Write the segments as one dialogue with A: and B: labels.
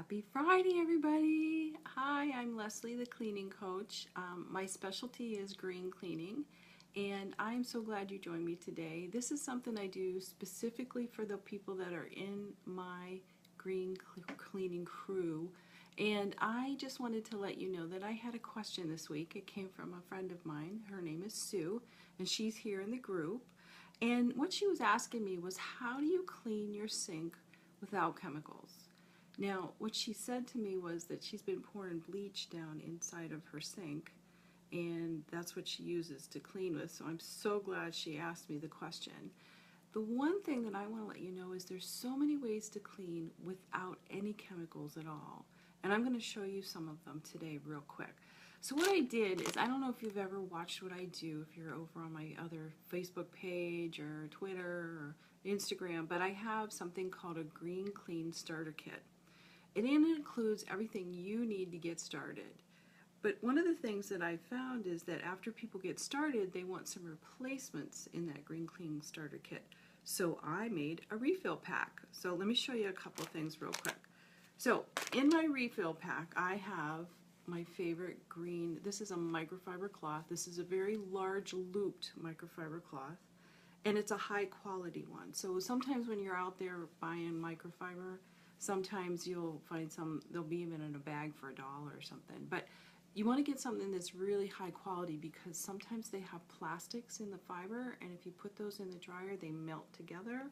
A: Happy Friday, everybody. Hi, I'm Leslie, the cleaning coach. My specialty is green cleaning, and I'm so glad you joined me today. This is something I do specifically for the people that are in my green cleaning crew. And I just wanted to let you know that I had a question this week. It came from a friend of mine. Her name is Sue, and she's here in the group. And what she was asking me was, how do you clean your sink without chemicals? Now, what she said to me was that she's been pouring bleach down inside of her sink, and that's what she uses to clean with. So I'm so glad she asked me the question. The one thing that I want to let you know is there's so many ways to clean without any chemicals at all. And I'm going to show you some of them today real quick. So what I did is, I don't know if you've ever watched what I do, if you're over on my other Facebook page or Twitter or Instagram, but I have something called a Green Clean Starter Kit. It includes everything you need to get started. But one of the things that I found is that after people get started, they want some replacements in that Green Clean Starter Kit. So I made a refill pack. So let me show you a couple of things real quick. So in my refill pack, I have my favorite green, this is a microfiber cloth. This is a very large looped microfiber cloth, and it's a high quality one. So sometimes when you're out there buying microfiber, sometimes you'll find they'll be even in a bag for $1 or something. But you want to get something that's really high quality, because sometimes they have plastics in the fiber, and if you put those in the dryer, they melt together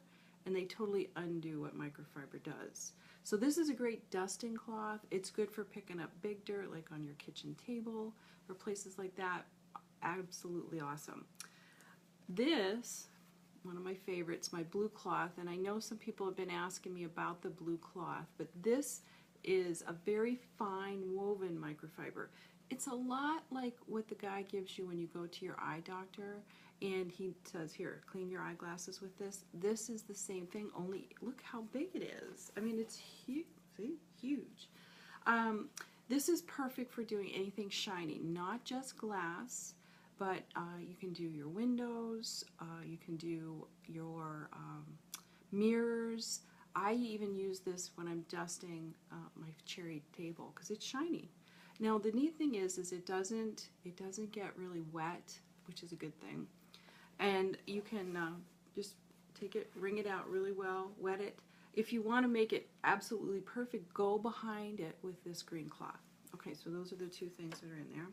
A: and they totally undo what microfiber does. So this is a great dusting cloth. It's good for picking up big dirt, like on your kitchen table or places like that. Absolutely awesome. This, one of my favorites, my blue cloth, and I know some people have been asking me about the blue cloth, but this is a very fine woven microfiber. It's a lot like what the guy gives you when you go to your eye doctor and he says, here, clean your eyeglasses with this. This is the same thing, only look how big it is. I mean, it's huge. See? Huge. This is perfect for doing anything shiny, not just glass, but you can do your windows, you can do your mirrors. I even use this when I'm dusting my cherry table because it's shiny. Now the neat thing is it doesn't get really wet, which is a good thing. And you can just take it, wring it out really well, wet it. If you want to make it absolutely perfect, go behind it with this green cloth. Okay, so those are the two things that are in there.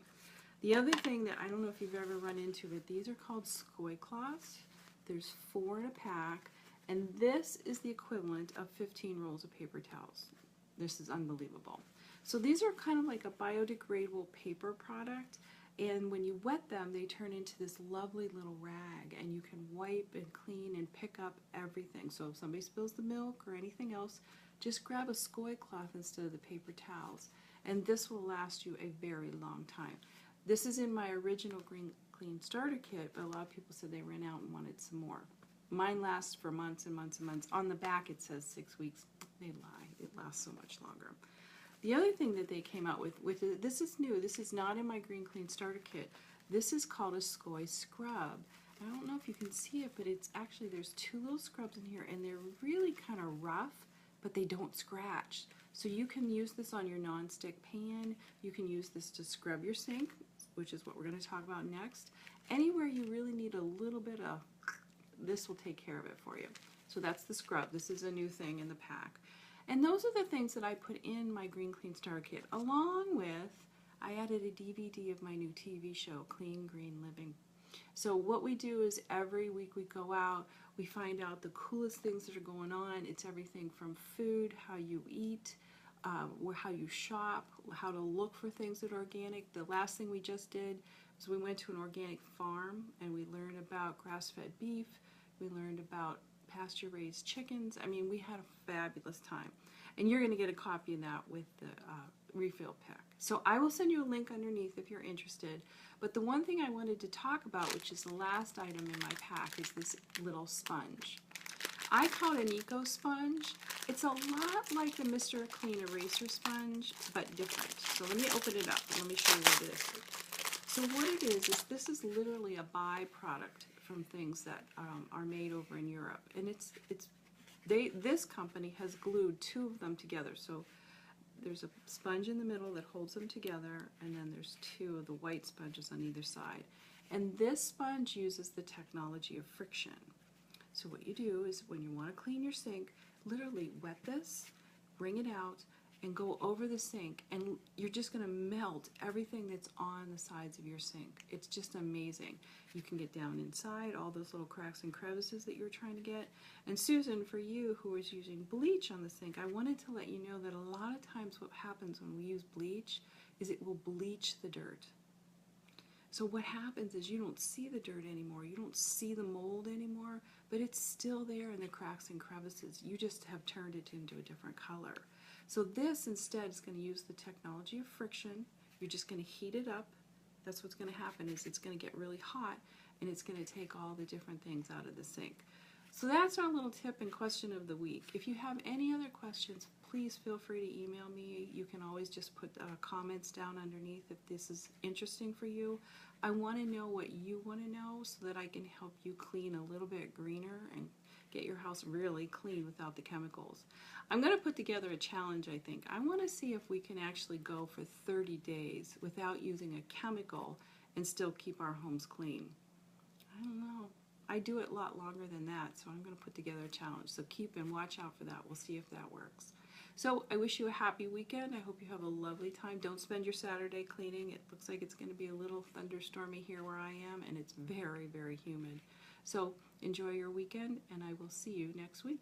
A: The other thing that I don't know if you've ever run into, but these are called Scoy cloths. There's 4 in a pack, and this is the equivalent of 15 rolls of paper towels. This is unbelievable. So these are kind of like a biodegradable paper product, and when you wet them, they turn into this lovely little rag, and you can wipe and clean and pick up everything. So if somebody spills the milk or anything else, just grab a Scoy cloth instead of the paper towels, and this will last you a very long time. This is in my original Green Clean Starter Kit, but a lot of people said they ran out and wanted some more. Mine lasts for months and months and months. On the back it says 6 weeks. They lie. It lasts so much longer. The other thing that they came out with this is new. This is not in my Green Clean Starter Kit. This is called a Scoy scrub. I don't know if you can see it, but it's actually, there's 2 little scrubs in here, and they're really kind of rough, but they don't scratch. So you can use this on your nonstick pan. You can use this to scrub your sink, which is what we're going to talk about next. Anywhere you really need a little bit of, this will take care of it for you. So that's the scrub. This is a new thing in the pack. And those are the things that I put in my Green Clean Starter Kit, along with, I added a DVD of my new TV show, Clean Green Living. So what we do is every week we go out, we find out the coolest things that are going on. It's everything from food, how you eat, how you shop, how to look for things that are organic. The last thing we just did was we went to an organic farm and we learned about grass-fed beef. We learned about pasture-raised chickens. I mean, we had a fabulous time. And you're going to get a copy of that with the refill pack. So I will send you a link underneath if you're interested. But the one thing I wanted to talk about, which is the last item in my pack, is this little sponge. I call it an eco sponge. It's a lot like the Mr. Clean eraser sponge, but different. So let me open it up and let me show you what it is. So what it is this is literally a byproduct from things that are made over in Europe, and this company has glued 2 of them together. So there's a sponge in the middle that holds them together, and then there's two of the white sponges on either side. And this sponge uses the technology of friction. So what you do is when you want to clean your sink, literally wet this, bring it out, and go over the sink, and you're just going to melt everything that's on the sides of your sink. It's just amazing. You can get down inside all those little cracks and crevices that you're trying to get. And Susan, for you who is using bleach on the sink, I wanted to let you know that a lot of times what happens when we use bleach is it will bleach the dirt. So what happens is you don't see the dirt anymore, you don't see the mold anymore, but it's still there in the cracks and crevices. You just have turned it into a different color. So this instead is going to use the technology of friction. You're just going to heat it up. That's what's going to happen, is it's going to get really hot, and it's going to take all the different things out of the sink. So that's our little tip and question of the week. If you have any other questions, please feel free to email me. You can always just put comments down underneath if this is interesting for you. I want to know what you want to know so that I can help you clean a little bit greener and get your house really clean without the chemicals. I'm going to put together a challenge, I think. I want to see if we can actually go for 30 days without using a chemical and still keep our homes clean. I don't know. I do it a lot longer than that, so I'm going to put together a challenge. So keep and watch out for that. We'll see if that works. So I wish you a happy weekend. I hope you have a lovely time. Don't spend your Saturday cleaning. It looks like it's going to be a little thunderstormy here where I am, and it's very, very humid. So enjoy your weekend, and I will see you next week.